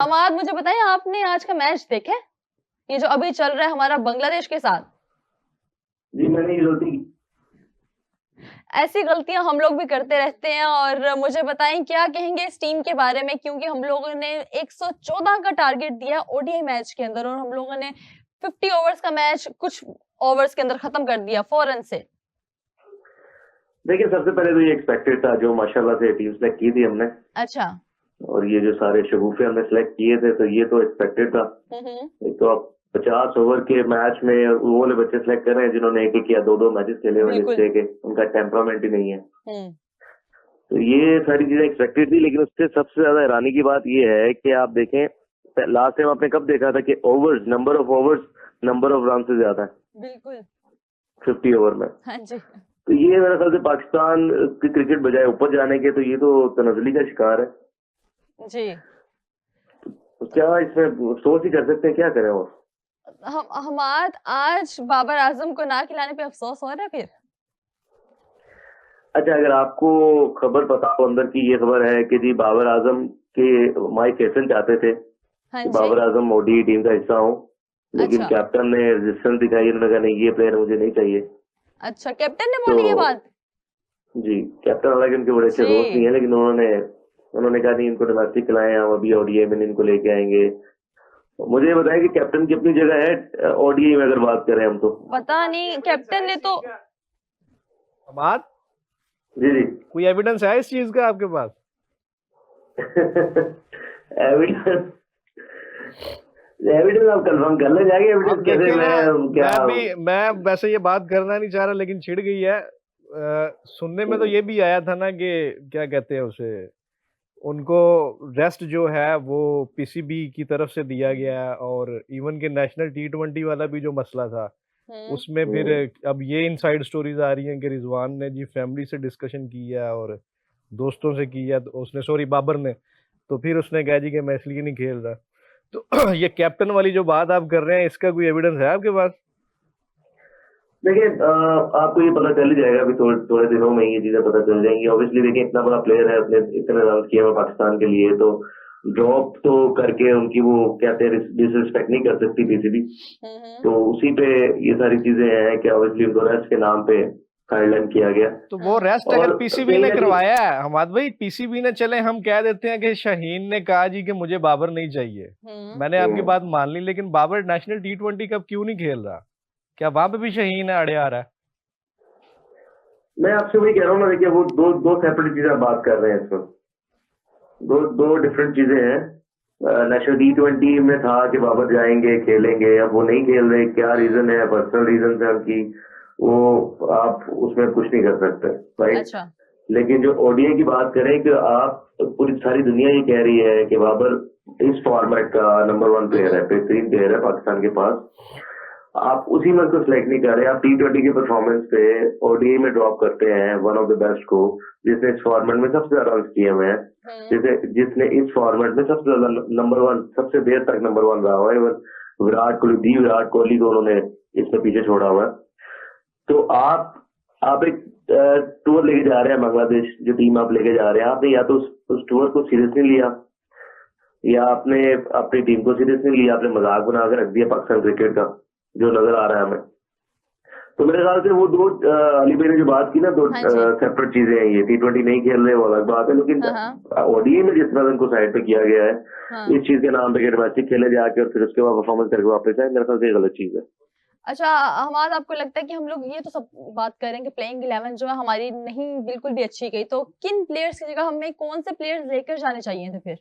अमाद, मुझे बताइए आपने आज का मैच देखा है? ये जो अभी चल रहा है हमारा बांग्लादेश के साथ। जी मैंने ये गलती की। ऐसी गलतियां हम लोग भी करते रहते हैं और मुझे बताएं क्या कहेंगे इस टीम के बारे में, क्योंकि हम लोगों ने 114 का टारगेट दिया ओडीआई मैच के अंदर और हम लोगों ने 50 ओवर्स का मैच कुछ ओवर्स के अंदर खत्म कर दिया फौरन से। देखिए सबसे पहले तो ये एक्सपेक्टेड था, जो माशाल्लाह से टीम सेलेक्ट की थी हमने, अच्छा। और ये जो सारे शगुफे हमने सेलेक्ट किए थे तो ये तो एक्सपेक्टेड था। एक तो आप 50 ओवर के मैच में वो वाले बच्चे सेलेक्ट कर रहे हैं जिन्होंने एक एक या दो मैचेस खेले हुए, जिससे कि उनका टेम्परामेंट ही नहीं है। तो ये सारी चीजें एक्सपेक्टेड थी, लेकिन उससे सबसे ज्यादा हैरानी की बात ये है कि आप देखें लास्ट टाइम आपने कब देखा था कि ओवर्स, नंबर ऑफ रन से ज्यादा है। बिल्कुल 50 ओवर में। हाँ जी। तो ये मेरे ख्याल से पाकिस्तान की क्रिकेट बजाय ऊपर जाने के, तो ये तो तनज़ली का शिकार है जी। तो क्या इसमें सोच ही कर सकते हैं, क्या करें और। हमाद, आज बाबर आजम को ना खिलाने पे अफसोस हो रहा है फिर? अच्छा, अगर आपको खबर पता हो अंदर की, ये खबर है कि जी बाबर आजम के माइक हैसन चाहते थे कि बाबर आजम ओडीआई टीम का हिस्सा हो, लेकिन कैप्टन ने रेजिस्टेंस दिखाई। उन्होंने कहा नहीं, ये प्लेयर मुझे नहीं चाहिए। अच्छा, कैप्टन ने बोली ये बात? जी, कैप्टन हालांकि उनके बड़े अच्छे दोस्त नहीं है, लेकिन उन्होंने कहा नहीं, इनको डोमेस्टिक खिलाएं, हम अभी ओडीआई में इनको लेके आएंगे। मुझे बताया कि कैप्टन की अपनी जगह है ओडीआई में, अगर बात करें हम तो। पता नहीं कैप्टन ने तो। अमाद जी जी, कोई एविडेंस है इस चीज का आपके पास? एविडेंस आप कंफर्म कर ले जाएंगे। एविडेंस कैसे? मैं वैसे ये बात करना नहीं चाह रहा, लेकिन छिड़ गई है। सुनने में तो ये भी आया था ना कि क्या कहते हैं उसे, उनको रेस्ट जो है वो पीसीबी की तरफ से दिया गया है, और इवन के नेशनल T20 वाला भी जो मसला था उसमें फिर अब ये इनसाइड स्टोरीज आ रही हैं कि रिजवान ने जी फैमिली से डिस्कशन किया और दोस्तों से किया, तो उसने बाबर ने, तो फिर उसने कहा जी कि मैं इसलिए नहीं खेल रहा। तो ये कैप्टन वाली जो बात आप कर रहे हैं, इसका कोई एविडेंस है आपके पास? देखिए आपको ये पता चल ही जाएगा, अभी थोड़े दिनों में ये चीजें पता चल जाएंगी। ऑब्वियसली देखिए, इतना बड़ा प्लेयर है, अपने इतने रन किए हुए पाकिस्तान के लिए, तो ड्रॉप तो करके उनकी वो कहते हैं डिसरिस्पेक्ट नहीं कर सकती पीसीबी। तो उसी पे ये सारी चीजें हैं कि ऑब्वियसली उनको रेस्ट के नाम पे साइडलाइन किया गया। तो वो रेस्ट अगर पीसीबी ने करवाया है हमाद भाई, पीसीबी ने, चले हम कह देते हैं कि शाहीन ने कहा जी कि मुझे बाबर नहीं चाहिए, मैंने आपकी बात मान ली, लेकिन बाबर नेशनल T20 कब क्यों नहीं खेल रहा? क्या वहां पे भी शाहीन है अड़े आ रहा है? मैं आपसे वही कह रहा हूँ ना, देखिए वो दो सेपरेट चीजें आप बात कर रहे हैं इसमें, दो डिफरेंट चीजें हैं। नेशनल T20 में था कि बाबर जाएंगे खेलेंगे, अब वो नहीं खेल रहे, क्या रीजन है, पर्सनल रीजन है उनकी, वो आप उसमें कुछ नहीं कर सकते, राइट। अच्छा। लेकिन जो ओडीआई की बात करें कि आप, पूरी सारी दुनिया ये कह रही है कि बाबर इस फॉर्मेट का नंबर 1 प्लेयर है, बेहतरीन प्लेयर है पाकिस्तान के पास, आप उसी में उसको सिलेक्ट नहीं कर रहे। आप T20 की परफॉर्मेंस पे ओडीआई में ड्रॉप करते हैं वन ऑफ द बेस्ट को, जिसने इस फॉर्मेट में सबसे ज्यादा रन किए हुए हैं, जिसने इस फॉर्मेट में सबसे ज्यादा नंबर 1, सबसे देर तक नंबर 1 रहा हुआ है। विराट कोहली को उन्होंने इसमें पीछे छोड़ा हुआ है। तो आप एक टूर लेके जा रहे हैं बांग्लादेश, जो टीम आप लेके जा रहे हैं, आपने या तो उस टूर को सीरियस नहीं लिया, या आपने अपनी टीम को सीरियस नहीं लिया, आपने मजाक बना के रख दिया पाकिस्तान क्रिकेट का, जो नजर आ रहा है हमें। तो मेरे ख्याल से वो दो, अली भाई ने जो बात की ना, दो सेपरेट चीजें हैं। ये T20 नहीं खेल रहे वो अलग बात है, लेकिन ओडीआई में जिस तरह उनको साइड पे किया गया है इस चीज के नाम पे, डोमेस्टिक खेले जाके और फिर उसके बाद परफॉर्मेंस करके वापस आए, मेरे ख्याल से गलत चीज है। अच्छा हमारा, आपको लगता है कि हम लोग ये तो सब बात करें कि प्लेइंग 11 जो है हमारी नहीं बिल्कुल भी अच्छी गई, तो किन प्लेयर्स की जगह हमें कौन से प्लेयर्स लेकर जाने चाहिए थे फिर?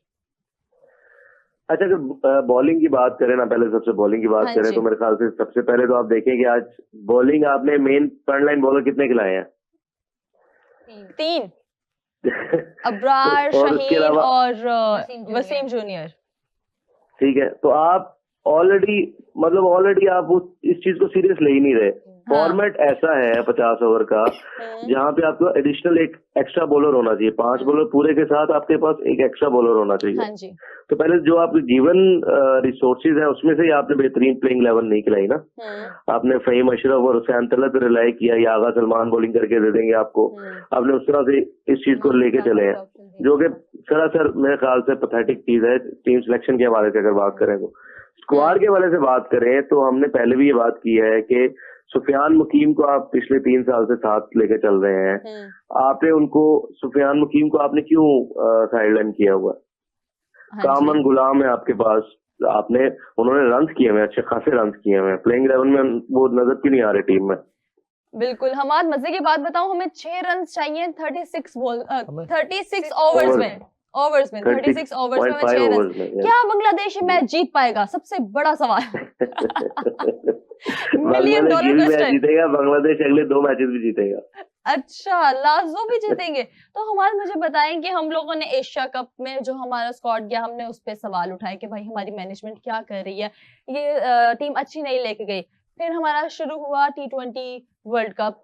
अच्छा, अगर बॉलिंग की बात करें ना, पहले सबसे बॉलिंग की बात करें तो मेरे ख्याल से सबसे पहले तो आप देखें कि आज बॉलिंग आपने मेन फ्रंट लाइन बॉलर कितने खिलाए हैं? 3 अब्रार, शाहीन और वसीम जूनियर। ठीक है, तो आप ऑलरेडी आप इस चीज को सीरियस ले ही नहीं रहे। फॉर्मेट ऐसा है 50 ओवर का जहां पे आपको एडिशनल एक एक्स्ट्रा बॉलर होना चाहिए, 5 बॉलर पूरे के साथ आपके पास एक एक्स्ट्रा बॉलर होना चाहिए। हाँ जी। तो पहले जो आपके जीवन रिसोर्सेज है उसमें से ही आपने बेहतरीन प्लेइंग 11 नहीं खिलाई ना। आपने फहीम अशरफ और हुसैन तलत पे रिलाई किया, या आगा सलमान बॉलिंग करके दे देंगे आपको, आपने उस तरह से इस चीज को लेके चले हैं। जो कि सरासर मेरे ख्याल से पैथेटिक चीज है। टीम सिलेक्शन के हवाले से अगर बात करें तो स्क्वाड के हवाले से बात करें तो हमने पहले भी ये बात की है कि सुफियान मुकीम को आप पिछले 3 साल से साथ लेके चल रहे हैं। आपने उनको सुफियान मुकीम को आपने क्यों साइडलाइन किया हुआ? कामन गुलाम है आपके पास, आपने उन्होंने रन किए हुए, अच्छे खासे रन किए हुए, प्लेइंग 11 में वो नजर क्यों नहीं आ रहे टीम में? बिल्कुल। हमाद, मजे की बात बताऊं, हमें 6 रन चाहिए 36 ओवर्स में 36 ओवर्स में 6 रन। क्या बांग्लादेश मैच जीत पाएगा? सबसे बड़ा सवाल। $1 मिलियन जीतेगा बांग्लादेश, अगले 2 मैचेस भी जीतेगा। अच्छा, लास्ट 2 भी जीतेंगे। तो हमारे मुझे बताएं कि हम लोगों ने एशिया कप में जो हमारा स्क्वाड गया, हमने उस पर सवाल उठाए कि भाई हमारी मैनेजमेंट क्या कर रही है, ये टीम अच्छी नहीं लेके गई। फिर हमारा शुरू हुआ T20 वर्ल्ड कप,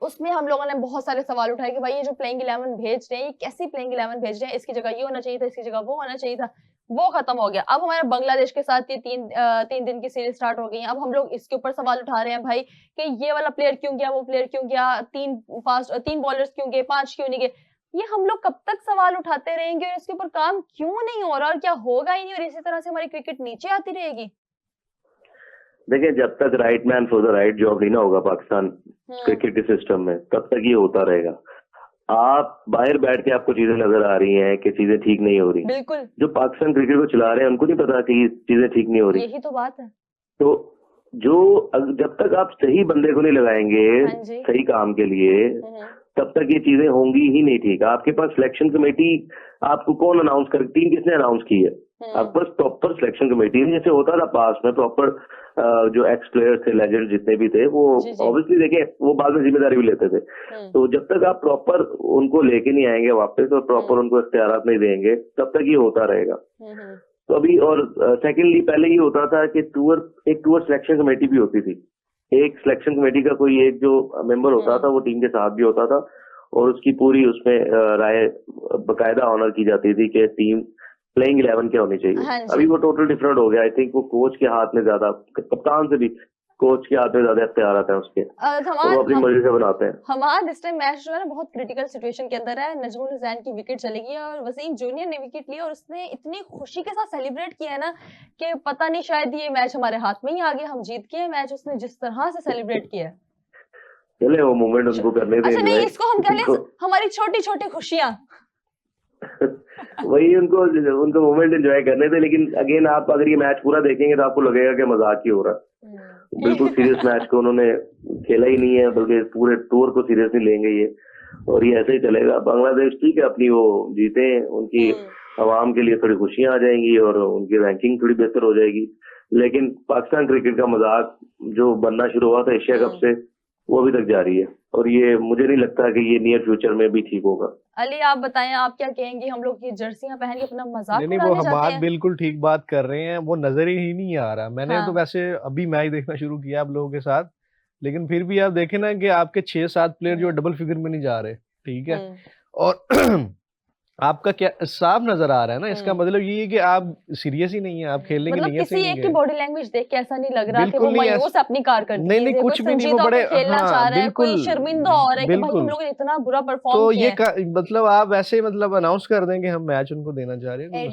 उसमें हम लोगों ने बहुत सारे सवाल उठाए कि भाई ये जो प्लेइंग 11 भेज रहे हैं, ये कैसी प्लेइंग 11 भेज रहे हैं, इसकी जगह ये होना चाहिए था, इसकी जगह वो होना चाहिए था। वो खत्म हो गया। अब हमारा बांग्लादेश के साथ ये 3 दिन की सीरीज स्टार्ट हो गई है। अब हम लोग इसके ऊपर सवाल उठा रहे हैं भाई कि ये वाला प्लेयर क्यों गया, वो प्लेयर क्यों गया, 3 बॉलर्स क्यों गए, 5 क्यों नहीं गए। ये हम लोग कब तक सवाल उठाते रहेंगे और इसके ऊपर काम क्यों नहीं हो रहा, और क्या होगा ही नहीं, और इसी तरह से हमारी क्रिकेट नीचे आती रहेगी? देखिए, जब तक right man for the right job नहीं ना होगा पाकिस्तान क्रिकेट के सिस्टम में, तब तक ये होता रहेगा। आप बाहर बैठ के आपको चीजें नजर आ रही हैं कि चीजें ठीक नहीं हो रही। बिल्कुल। जो पाकिस्तान क्रिकेट को चला रहे हैं उनको नहीं पता कि चीजें ठीक नहीं हो रही। यही तो बात है। तो जब तक आप सही बंदे को नहीं लगाएंगे सही काम के लिए, तब तक ये चीजें होंगी ही नहीं ठीक। आपके पास सिलेक्शन कमेटी, आपको कौन अनाउंस कर, टीम किसने अनाउंस की है? आपके पास प्रॉपर सिलेक्शन कमेटी जैसे होता था पास में, प्रॉपर जो एक्स प्लेयर्स थे, लेजेंड जितने भी थे, वो ऑब्वियसली देखिए वो बाद में जिम्मेदारी भी लेते थे। तो जब तक आप प्रॉपर उनको लेके नहीं आएंगे वापस और प्रॉपर उनको इख्तियारात नहीं देंगे, तब तक ये होता रहेगा। तो अभी, और सेकेंडली पहले ये होता था कि एक टूर सिलेक्शन कमेटी भी होती थी। एक सिलेक्शन कमेटी का कोई एक जो मेंबर होता था वो टीम के साथ भी होता था, और उसकी पूरी उसमें राय बकायदा ऑनर की जाती थी कि टीम प्लेइंग 11 क्या होनी चाहिए। अभी वो टोटल डिफरेंट हो गया। आई थिंक वो कोच के हाथ में ज्यादा, कप्तान से भी कोच के हाथ में ज्यादा इख्तियार आते हैं उसके, वो अपनी मर्जी से बनाते हैं। हमारा इस टाइम मैच जो है ना बहुत क्रिटिकल सिचुएशन के अंदर है। नजमुल हुसैन की विकेट चली गई और वसीम जूनियर ने विकेट ली, और उसने इतनी खुशी के साथ सेलिब्रेट किया है ना कि पता नहीं, शायद ये मैच हमारे हाथ में ही आ गया, हम जीत गए मैच। उसने जिस तरह से सेलिब्रेट किया है, चले वो मोमेंट उनको करने दें। अच्छा नहीं, इसको हम कह लें हमारी छोटी छोटी खुशियां। वही उनको मोमेंट एंजॉय करने थे। लेकिन अगेन आप अगर ये मैच पूरा देखेंगे तो आपको लगेगा कि मजाक ही हो रहा है। बिल्कुल सीरियस मैच को उन्होंने खेला ही नहीं है, बल्कि पूरे टूर को सीरियस नहीं लेंगे ये, और ये ऐसे ही चलेगा। बांग्लादेश ठीक है, अपनी वो जीते, उनकी आवाम के लिए थोड़ी खुशियां आ जाएंगी और उनकी रैंकिंग थोड़ी बेहतर हो जाएगी। लेकिन पाकिस्तान क्रिकेट का मजाक जो बनना शुरू हुआ था एशिया कप से, वो अभी तक जारी है, और ये मुझे नहीं लगता कि ये नियर फ्यूचर में भी ठीक होगा। अली, आप बताएं, आप क्या कहेंगे? हम लोग ये जर्सियां पहन के अपना मजाक नहीं, वो हमाद बिल्कुल ठीक बात कर रहे हैं, वो नजर ही नहीं आ रहा। मैंने तो वैसे अभी मैच देखना शुरू किया आप लोगों के साथ, लेकिन फिर भी आप देखें ना कि आपके 6-7 प्लेयर जो डबल फिगर में नहीं जा रहे, ठीक है, और आपका क्या साफ नजर आ रहा है ना, इसका मतलब ये है कि आप सीरियस ही नहीं है, आप खेलेंगे नहीं है। किसी एक की बॉडी लैंग्वेज देख के ऐसा नहीं लग रहा कि वो मायूस अपनी कारकर्दगी नहीं कुछ भी नहीं, वो बड़े खेलना चाह रहा है, कोई शर्मिंदा हो रहा है कि भाई हम लोगों ने इतना बुरा परफॉर्म किया है। तो ये मतलब आप ऐसे मतलब अनाउंस कर देंगे हम मैच उनको देना चाह रहे हैं।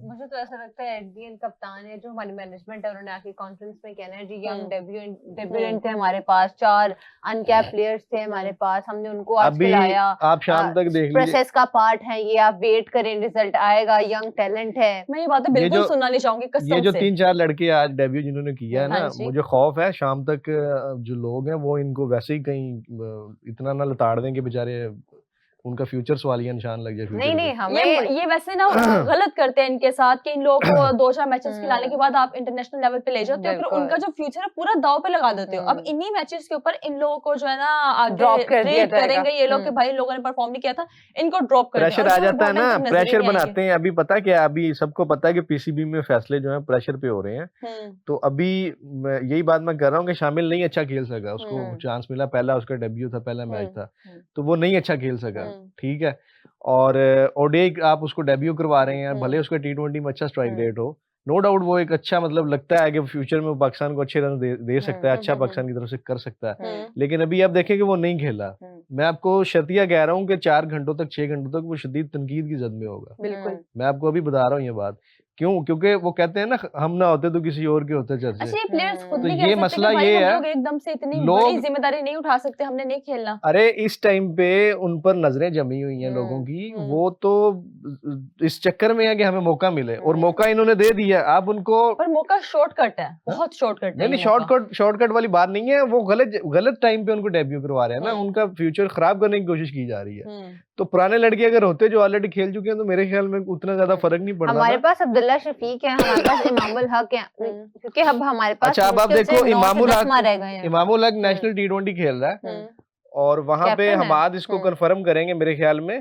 मुझे तो ऐसा लगता है एडीएन कप्तान है, जो हमारी मैनेजमेंट है, उन्होंने आके कॉन्फ्रेंस में कहना है जी यंग डेब्यूटेंट थे हमारे पास, 4 अनकैप्ड प्लेयर्स थे हमारे पास, हमने उनको आज खिलाया, आप शाम तक देख लीजिए, प्रोसेस का पार्ट है ये, आप वेट करें, रिजल्ट आएगा, यंग टैलेंट है। मैं ये बातें बिल्कुल सुनना नहीं चाहूंगी कसम से। ये जो 3-4 लड़के आज डेब्यू जिन्होंने किया है ना, मुझे खौफ है शाम तक जो लोग हैं वो इनको वैसे ही कहीं इतना ना लताड़ देंगे बेचारे, उनका फ्यूचर सवालिया निशान लग जाए। नहीं हमें ये वैसे ना गलत करते हैं इनके साथ कि इन लोगों को 2-4 मैचेस खिलाने के बाद आप इंटरनेशनल लेवल पे ले जाते हो, फिर उनका जो फ्यूचर है पूरा दाव पे लगा देते हो। अब इन्हीं मैचेस के ऊपर इन लोगों को जो है ना ड्रॉप कर दिया करेंगे ये लोग कि भाई लोगों ने परफॉर्म नहीं किया था, इनको ड्रॉप कर दिया। प्रेशर आ जाता है ना, प्रेशर बनाते हैं। अभी पता क्या, अभी सबको पता है कि पीसीबी में फैसले जो है प्रेशर पे हो रहे हैं, तो अभी यही बात मैं कर रहा हूँ कि शामिल नहीं अच्छा खेल सका, उसको चांस मिला, पहला उसका डेब्यू था, पहला मैच था, तो वो नहीं अच्छा खेल सका, ठीक है। और ओडीआई आप उसको डेब्यू करवा रहे हैं, भले उसका T20 में अच्छा स्ट्राइक रेट हो, नो डाउट वो एक अच्छा मतलब लगता है कि फ्यूचर में वो पाकिस्तान को अच्छे रन दे सकता है, अच्छा पाकिस्तान की तरफ से कर सकता है। लेकिन अभी आप देखें कि वो नहीं खेला। मैं आपको शर्तिया कह रहा हूँ कि 4 घंटों तक 6 घंटों तक वो शदीद तनकीद की जद में होगा। बिल्कुल। मैं आपको अभी बता रहा हूँ ये बात, क्यों? क्योंकि वो कहते हैं ना, हम ना होते तो किसी और के होते चर्चे। अच्छा, ये प्लेयर्स खुद तो नहीं ये कह सकते मसला कि भाई ये हम है, लोग एकदम से इतनी लोग- बड़ी जिम्मेदारी नहीं उठा सकते, हमने नहीं खेलना। अरे इस टाइम पे उन पर नजरें जमी हुई हैं लोगों की, वो तो इस चक्कर में है कि हमें मौका मिले, और मौका इन्होंने दे दिया। आप उनको पर मौका शॉर्टकट है, बहुत शॉर्टकट है नहीं ये मौका। शॉर्टकट वाली बात नहीं है, वो गलत टाइम पे उनको डेब्यू करवा रहे हैं ना, उनका फ्यूचर खराब करने की कोशिश की जा रही है। तो पुराने लड़के अगर होते जो ऑलरेडी खेल चुके हैं तो मेरे ख्याल में उतना ज्यादा फर्क नहीं पड़ता। हमारे पास अब्दुल्ला शफीक है, हमारे पास इमामुल हक है, क्योंकि अब हमारे पास अच्छा, अब आप मुश्किल से देखो 9 से इमामुल 10 हक मार रह गए हैं। इमामुल हक नेशनल T20 खेल रहा है, और वहां पे कैप्टन है। हमाद इसको कंफर्म करेंगे मेरे ख्याल में।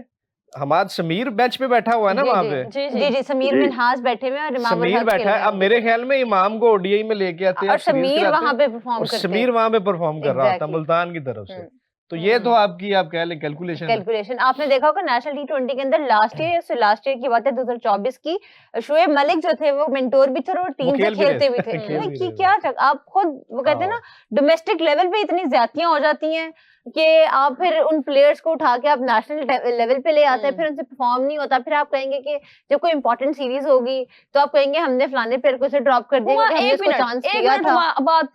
हमाद समीर बेंच पे बैठा हुआ है ना जी, वहां जी, पे। जी समीर जी। मिनहास बैठे हुए हैं और इमामुल समीर हक बैठा खेल है। रहे अब हैं। मेरे ख्याल में इमाम को ओडीआई में लेके आते हैं, और सीरीज समीर कराते वहां हैं, पे परफॉर्म और करते समीर वहां पे परफॉर्म कर रहा था Exactly. मुल्तान की तरफ से। तो ये तो आपकी आप कह लें कैलकुलेशन है। कैलकुलेशन आपने देखा होगा नेशनल T20 के अंदर लास्ट ईयर की बात है 2024 की, शोएब मलिक जो थे वो मेंटोर भी थे और टीम से खेल भी रहे खेलते भी थे, थे। खेल नहीं भी कि रहे थे। क्या आप खुद वो कहते हैं ना डोमेस्टिक लेवल पे इतनी ज्यादतियां हो जाती हैं कि आप फिर उन प्लेयर्स को उठा के आप नेशनल लेवल पे ले आते हैं, फिर उनसे परफॉर्म नहीं होता, फिर आप कहेंगे कि जब कोई इंपॉर्टेंट सीरीज होगी तो आप कहेंगे हमने फलाने प्लेयर को से ड्रॉप कर दिया क्योंकि हमने इसको चांस दिया था। बात